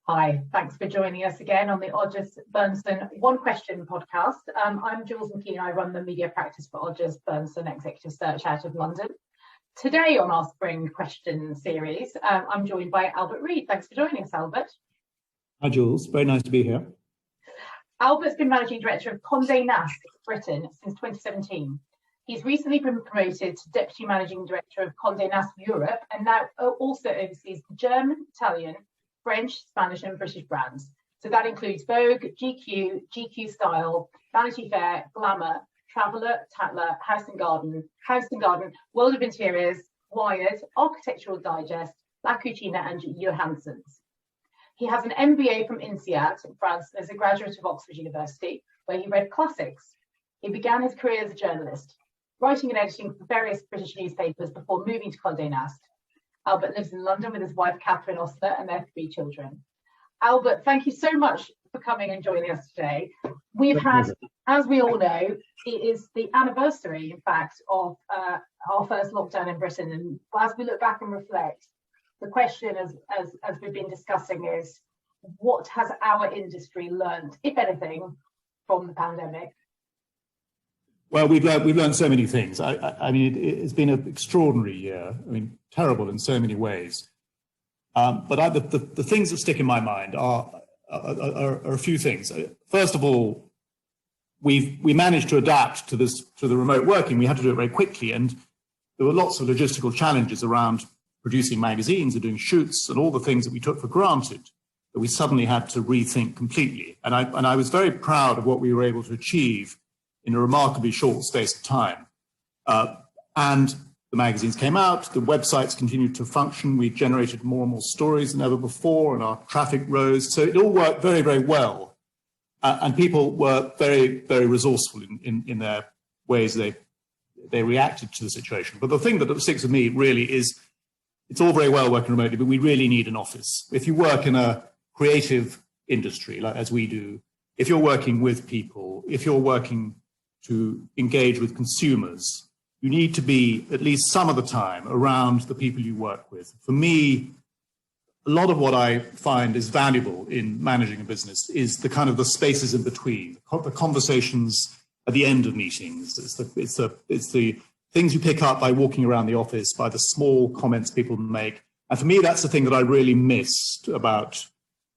Hi, thanks for joining us again on the Odgers Berndtson One Question podcast. I'm Jules McKean. I run the media practice for Odgers Berndtson Executive Search out of London. Today on our Spring Question series, I'm joined by Albert Reid. Thanks for joining us, Albert. Hi, Jules. Very nice to be here. Albert's been Managing Director of Condé Nast Britain since 2017. He's recently been promoted to Deputy Managing Director of Condé Nast Europe and now also oversees the German, Italian, French, Spanish and British brands. So that includes Vogue, GQ, GQ Style, Vanity Fair, Glamour, Traveller, Tatler, House and Garden, World of Interiors, Wired, Architectural Digest, La Cucina and Johansson's. He has an MBA from INSEAD in France as a graduate of Oxford University, where he read classics. He began his career as a journalist, writing and editing for various British newspapers before moving to Condé Nast. Albert lives in London with his wife, Catherine Ostler, and their 3 children. Albert, thank you so much for coming and joining us today. We've had, as we all know, it is the anniversary, in fact, of our first lockdown in Britain. And as we look back and reflect, the question, as we've been discussing, is what has our industry learned, if anything, from the pandemic? Well, we've learned so many things. I mean, it's been an extraordinary year. I mean, terrible in so many ways. But the things that stick in my mind are a few things. First of all, we managed to adapt to the remote working. We had to do it very quickly, and there were lots of logistical challenges around producing magazines and doing shoots and all the things that we took for granted that we suddenly had to rethink completely. And I was very proud of what we were able to achieve in a remarkably short space of time. And the magazines came out, the websites continued to function, we generated more and more stories than ever before, and our traffic rose. So it all worked very, very well. And people were very, very resourceful in their ways they reacted to the situation. But the thing that sticks with me really is, it's all very well working remotely, but we really need an office. If you work in a creative industry, like as we do, if you're working with people, if you're working to engage with consumers, you need to be at least some of the time around the people you work with. For me, a lot of what I find is valuable in managing a business is the kind of the spaces in between, the conversations at the end of meetings. It's the things you pick up by walking around the office, by the small comments people make. And for me, that's the thing that I really missed about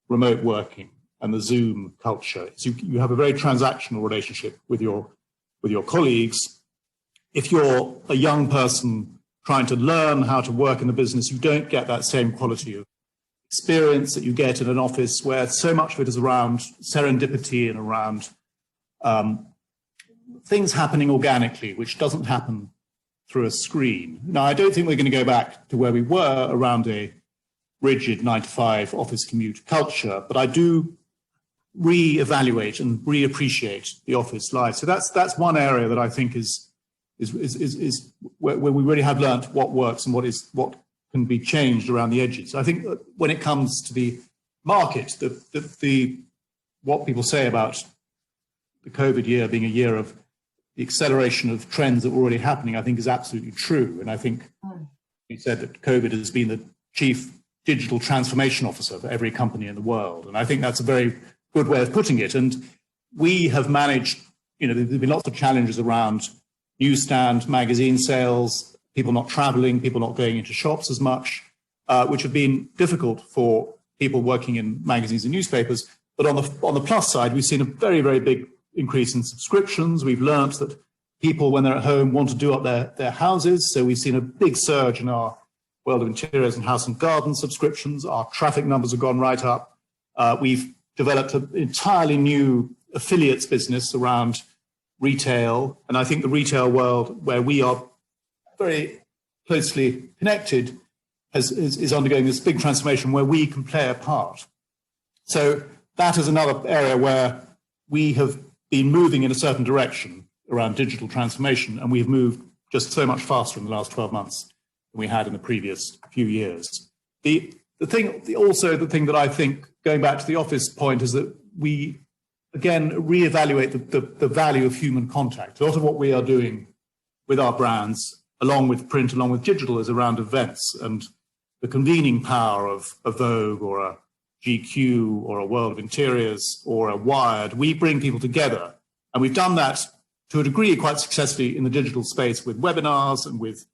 remote working and the Zoom culture. So you have a very transactional relationship with your colleagues. If you're a young person trying to learn how to work in the business, you don't get that same quality of experience that you get in an office where so much of it is around serendipity and around things happening organically, which doesn't happen through a screen. Now, I don't think we're going to go back to where we were around a rigid 9-to-5 office commute culture, but I do re-evaluate and re-appreciate the office life. So that's one area that I think is where we really have learnt what works and what can be changed around the edges. I think that when it comes to the market, what people say about the COVID year being a year of the acceleration of trends that were already happening, I think is absolutely true. And I think you said that COVID has been the chief digital transformation officer for every company in the world. And I think that's a very good way of putting it. And we have managed, there's been lots of challenges around newsstand, magazine sales, people not traveling, people not going into shops as much, which have been difficult for people working in magazines and newspapers. But on the plus side, we've seen a very, very big increase in subscriptions. We've learned that people, when they're at home, want to do up their houses. So we've seen a big surge in our World of Interiors and House and Garden subscriptions. Our traffic numbers have gone right up. We've developed an entirely new affiliates business around retail. And I think the retail world, where we are very closely connected, is undergoing this big transformation where we can play a part. So that is another area where we have been moving in a certain direction around digital transformation, and we've moved just so much faster in the last 12 months than we had in the previous few years. The thing that I think, going back to the office point, is that we, again, reevaluate the value of human contact. A lot of what we are doing with our brands, along with print, along with digital, is around events and the convening power of a Vogue or a GQ or a World of Interiors or a Wired. We bring people together. And we've done that to a degree quite successfully in the digital space with webinars and with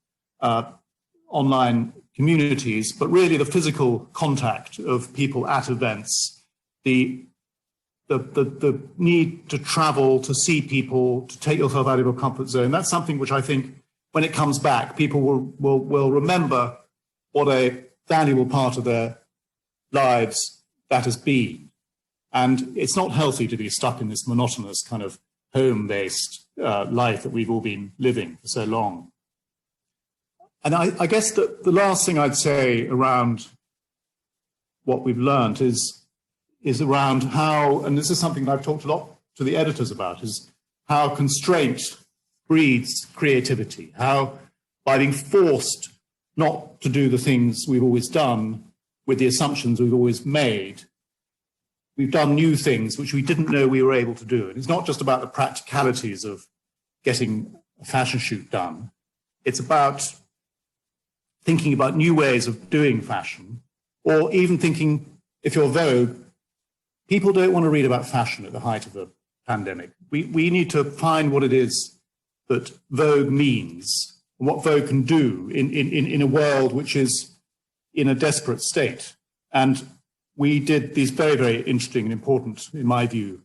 online communities, but really the physical contact of people at events, the need to travel, to see people, to take yourself out of your comfort zone. That's something which I think when it comes back, people will remember what a valuable part of their lives that has been. And it's not healthy to be stuck in this monotonous kind of home-based life that we've all been living for so long. And I guess that the last thing I'd say around what we've learned is around how, and this is something that I've talked a lot to the editors about, is how constraint breeds creativity, how by being forced not to do the things we've always done with the assumptions we've always made, we've done new things which we didn't know we were able to do. And it's not just about the practicalities of getting a fashion shoot done. It's about thinking about new ways of doing fashion, or even thinking, if you're Vogue, people don't want to read about fashion at the height of the pandemic. We need to find what it is that Vogue means, and what Vogue can do in a world which is in a desperate state. And we did these very, very interesting and important, in my view,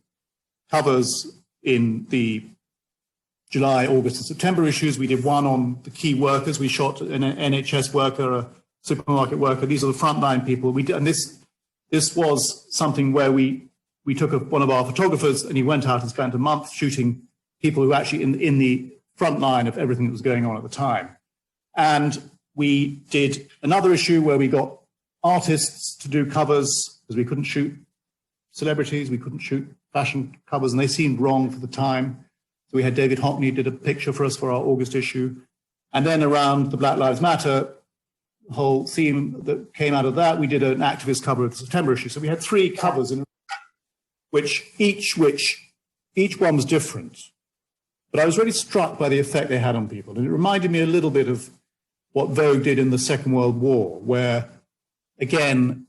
covers in the July, August, and September issues. We did one on the key workers. We shot an NHS worker, a supermarket worker. These are the frontline people. And this was something where we took one of our photographers and he went out and spent a month shooting people who were actually in the front line of everything that was going on at the time. And we did another issue where we got artists to do covers because we couldn't shoot celebrities, we couldn't shoot fashion covers, and they seemed wrong for the time. So we had David Hockney did a picture for us for our August issue. And then around the Black Lives Matter whole theme that came out of that, we did an activist cover of the September issue. So we had three covers in which each one was different. But I was really struck by the effect they had on people. And it reminded me a little bit of what Vogue did in the Second World War, where, again,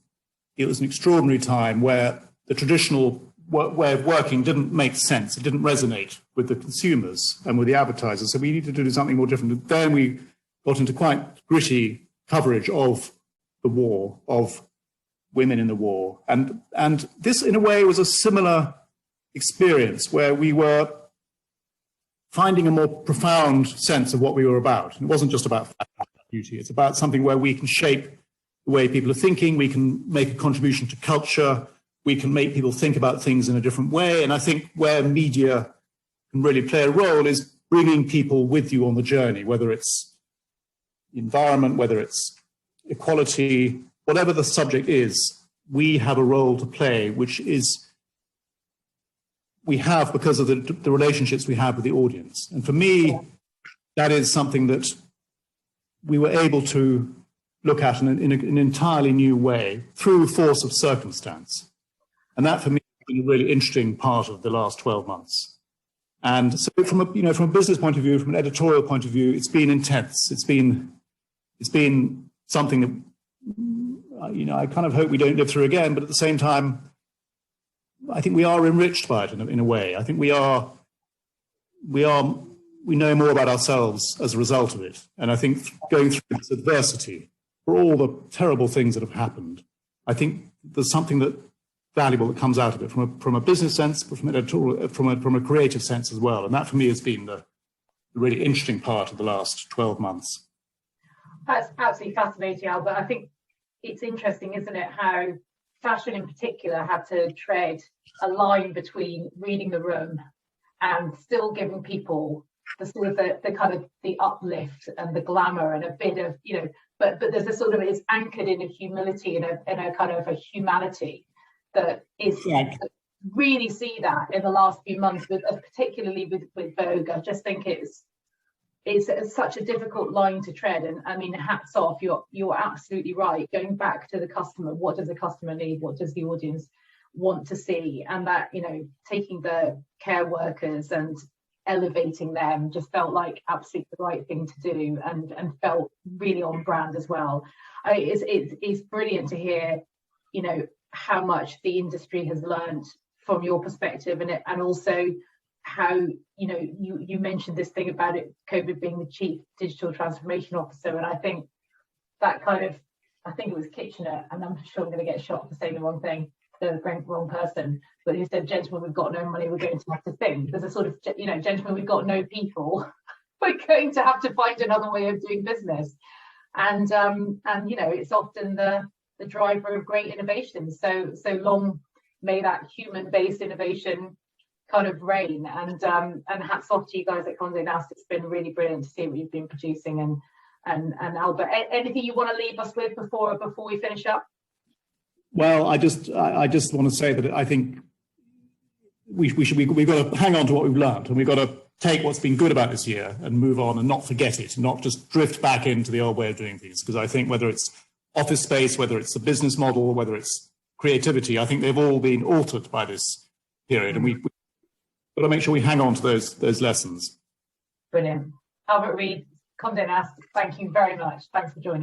it was an extraordinary time where the traditional way of working didn't make sense. It didn't resonate with the consumers and with the advertisers. So we needed to do something more different. And then we got into quite gritty coverage of the war, of women in the war. And this, in a way, was a similar experience where we were finding a more profound sense of what we were about. And it wasn't just about beauty. It's about something where we can shape the way people are thinking. We can make a contribution to culture. We can make people think about things in a different way. And I think where media can really play a role is bringing people with you on the journey, whether it's environment, whether it's equality, whatever the subject is, we have a role to play, which is we have because of the relationships we have with the audience. And for me, that is something that we were able to look at in an entirely new way through force of circumstance. And that for me has been a really interesting part of the last 12 months. And so from a business point of view, from an editorial point of view, it's been intense. It's been something that, I kind of hope we don't live through again, but at the same time, I think we are enriched by it in a way. I think we know more about ourselves as a result of it. And I think going through this adversity, for all the terrible things that have happened, I think there's something that valuable that comes out of it from a business sense, but from editorial, from a creative sense as well. And that for me has been the really interesting part of the last 12 months. That's absolutely fascinating, Albert. I think it's interesting, isn't it, how fashion in particular had to tread a line between reading the room and still giving people the sort of the kind of the uplift and the glamour and a bit of, but there's a sort of, it's anchored in a humility and a kind of a humanity that is really see that in the last few months, particularly with Vogue. I just think it's such a difficult line to tread, and I mean, hats off. You're absolutely right. Going back to the customer, what does the customer need? What does the audience want to see? And that, taking the care workers and elevating them just felt like absolutely the right thing to do, and felt really on brand as well. It's brilliant to hear, how much the industry has learned from your perspective, and also how, you know, you mentioned this thing about it, COVID being the chief digital transformation officer, and I think that kind of, I think it was Kitchener, and I'm sure I'm going to get shot for saying the wrong thing, the wrong person, but he said, gentlemen, we've got no money, we're going to have to think. There's a sort of, you know, gentlemen, we've got no people, we're going to have to find another way of doing business. And you know, it's often the driver of great innovation. So long may that human-based innovation kind of reign. And hats off to you guys at Condé Nast. It's been really brilliant to see what you've been producing. And Albert, anything you want to leave us with before we finish up? Well, I just want to say that I think we've got to hang on to what we've learned, and we've got to take what's been good about this year and move on and not forget it, not just drift back into the old way of doing things. Because I think whether it's office space, whether it's the business model, whether it's creativity, I think they've all been altered by this period, and we've got to make sure we hang on to those lessons. Brilliant. Albert Reid, Condé Nast, thank you very much. Thanks for joining.